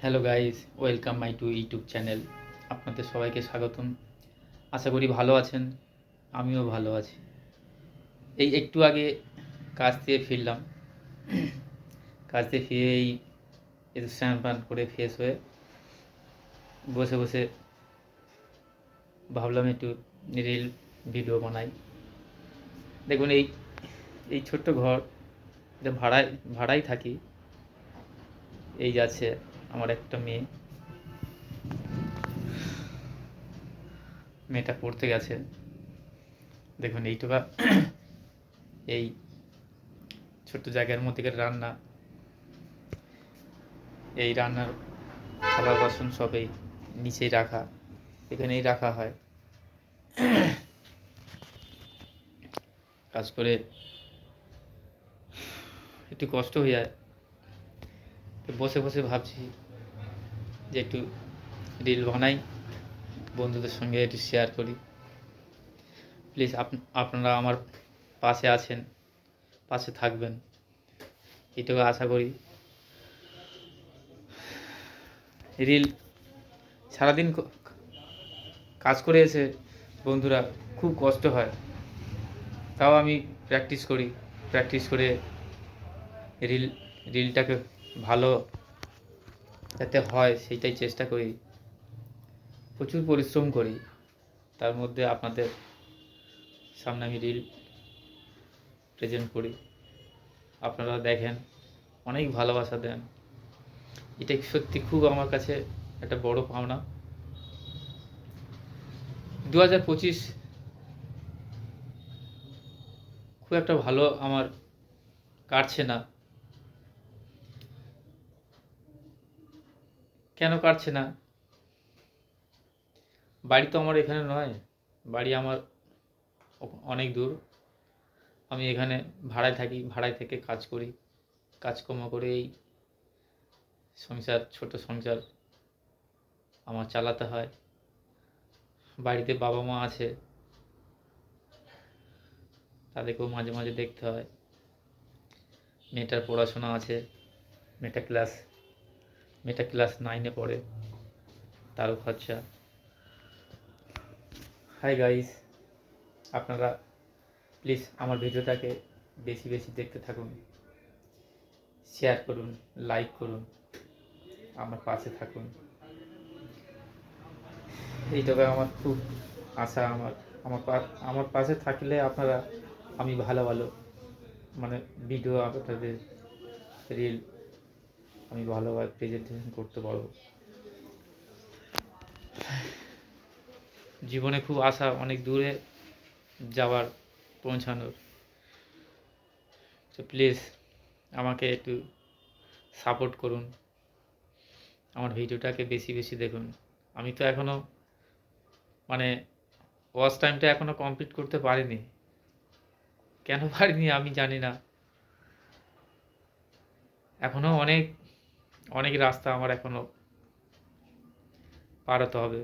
Hello guys, welcome my to YouTube channel. আপনাদের সবাইকে স্বাগতম। আশা করি ভালো আছেন, আমিও ভালো আছি। এই একটু আগে কাজ থেকে ফিরলাম। কাজ থেকে ফিরে এই স্নান পান করে ফ্রেশ হয়ে বসে বসে ভাবলাম একটু রিল ভিডিও বানাই। দেখুন এই এই ছোট্ট ঘর ভাড়াই থাকি। এই যাচ্ছে আমার একটা মেয়েটা পড়তে গেছে। দেখুন এইটুকা এই ছোট্ট জায়গার মধ্যে রান্না, এই রান্নার থালা বাসন সবই নিচেই রাখা, এখানেই রাখা হয়। কাজ করে একটু কষ্ট হয়ে যায়, তো বসে বসে ভাবছি যে একটু রিল বানাই, বন্ধুদের সঙ্গে একটু শেয়ার করি। প্লিজ আপনারা আমার পাশে আছেন, পাশে থাকবেন, এটুকু আশা করি। রিল সারাদিন কাজ করে এসে বন্ধুরা খুব কষ্ট হয়, তাও আমি প্র্যাকটিস করে রিলটাকে ভালো যাতে হয় সেইটাই চেষ্টা করি, প্রচুর পরিশ্রম করি। তার মধ্যে আপনাদের সামনে আমি রিল প্রেজেন্ট করি, আপনারা দেখেন, অনেক ভালোবাসা দেন। এটা সত্যি খুব আমার কাছে একটা বড় পাওনা। 2025 খুব একটা ভালো আমার কাটছে না। কেন কাটছে না? বাড়ি তো আমার এখানে নয়, বাড়ি আমার অনেক দূর। আমি এখানে ভাড়ায় থাকি, ভাড়ায় থেকে কাজ করি, কাজকর্ম করে এই ছোট সংসার আমার চালাতে হয়। বাড়িতে বাবা মা আছে, তাদেরকেও মাঝে মাঝে দেখতে হয়। মেয়েটার পড়াশোনা আছে, মেয়েটা ক্লাস 9-এ পড়ে, তারও খরচা। হাই গাইস, আপনারা প্লিজ আমার ভিডিওটাকে বেশি বেশি দেখতে থাকুন, শেয়ার করুন, লাইক করুন, আমার পাশে থাকুন। এইটুকু আমার খুব আশা। আমার পাশে থাকলে আপনারা আমি ভালো ভালো মানে ভিডিও, আপনাদের রিল আমি ভালোভাবে প্রেজেন্টেশন করতে পারবো। জীবনে খুব আশা অনেক দূরে যাওয়ার, পৌঁছানোর। তো প্লিজ আমাকে একটু সাপোর্ট করুন, আমার ভিডিওটাকে বেশি বেশি দেখুন। আমি তো এখনও মানে ওয়াচ টাইমটা এখনও কমপ্লিট করতে পারিনি। কেন পারিনি আমি জানি না। এখনও অনেক অনেক রাস্তা আমার এখনও পার হতে হবে।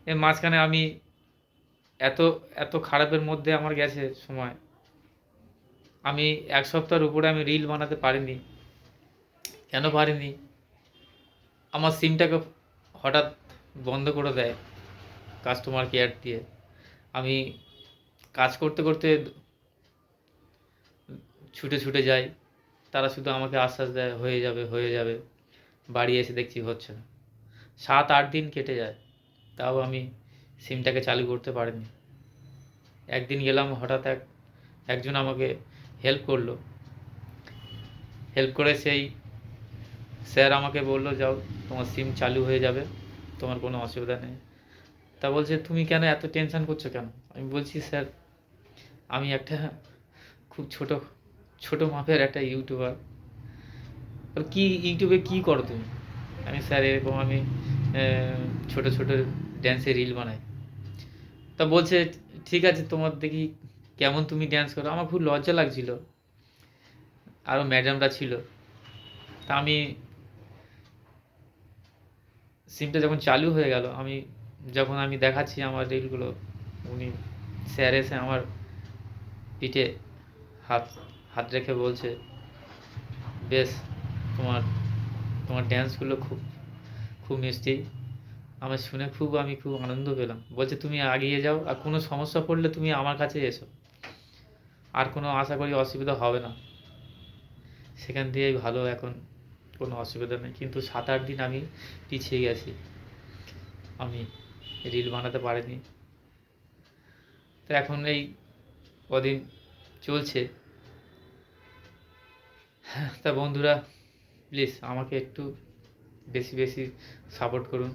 এর মাঝখানে আমি এত এত খারাপের মধ্যে আমার গেছে সময়, আমি 1 সপ্তাহের উপরে আমি রিল বানাতে পারিনি। কেন পারিনি? আমার সিমটাকে হঠাৎ বন্ধ করে দেয় কাস্টমার কেয়ার দিয়ে। আমি কাজ করতে করতে ছুটে ছুটে যাই, তারা শুধু আমাকে আশ্বাস দেয় হয়ে যাবে হয়ে যাবে। বাড়ি এসে দেখছি হচ্ছে না। 7-8 দিন কেটে যায়, তাও আমি সিমটাকে চালু করতে পারিনি। একদিন গেলাম, হঠাৎ একজন আমাকে হেল্প করলো। হেল্প করে সেই স্যার আমাকে বললো, যাও তোমার সিম চালু হয়ে যাবে, তোমার কোনো অসুবিধা নেই। তা বলছে, তুমি কেন এত টেনশন করছো কেন? আমি বলছি, স্যার আমি একটা খুব ছোট মাপের একটা ইউটিউবার। কি ইউটিউবে কি করো তুমি? আমি, স্যার এরকম আমি ছোট ছোট ড্যান্সের রিল বানাই। তা বলছে, ঠিক আছে তোমার দেখি কেমন তুমি ড্যান্স করো। আমার খুব লজ্জা লাগছিল, আরও ম্যাডামরা ছিল। তা আমি সিমটা যখন চালু হয়ে গেল, যখন আমি দেখাচ্ছি আমার রিলগুলো, উনি স্যার এসে আমার পিঠে হাত হাত রেখে বলছে, বেশ তোমার তোমার ড্যান্সগুলো খুব খুব মিষ্টি। আমি খুব আনন্দ পেলাম। বলছে তুমি এগিয়ে যাও, আর কোনো সমস্যা পড়লে তুমি আমার কাছে এসো, আর কোনো আশা করি অসুবিধা হবে না। সেখান দিয়েই ভালো, এখন কোনো অসুবিধা নেই। কিন্তু 7-8 দিন আমি পিছিয়ে গেছি, আমি রিল বানাতে পারিনি। তো এখন এই কদিন চলছে। তা বন্ধুরা, প্লিজ আমাকে একটু বেশি বেশি সাপোর্ট করুন,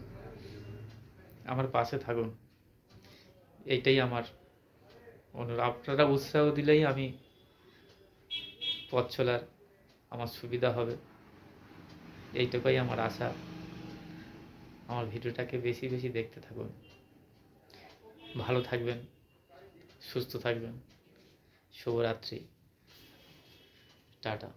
আমার পাশে থাকুন, এইটাই আমার অনুরোধ। আপনারা উৎসাহ দিলেই আমি পথ চলার আমার সুবিধা হবে, এইটুকুই আমার আশা। আমার ভিডিওটাকে বেশি বেশি দেখতে থাকুন। ভালো থাকবেন, সুস্থ থাকবেন। শুভরাত্রি, টাটা।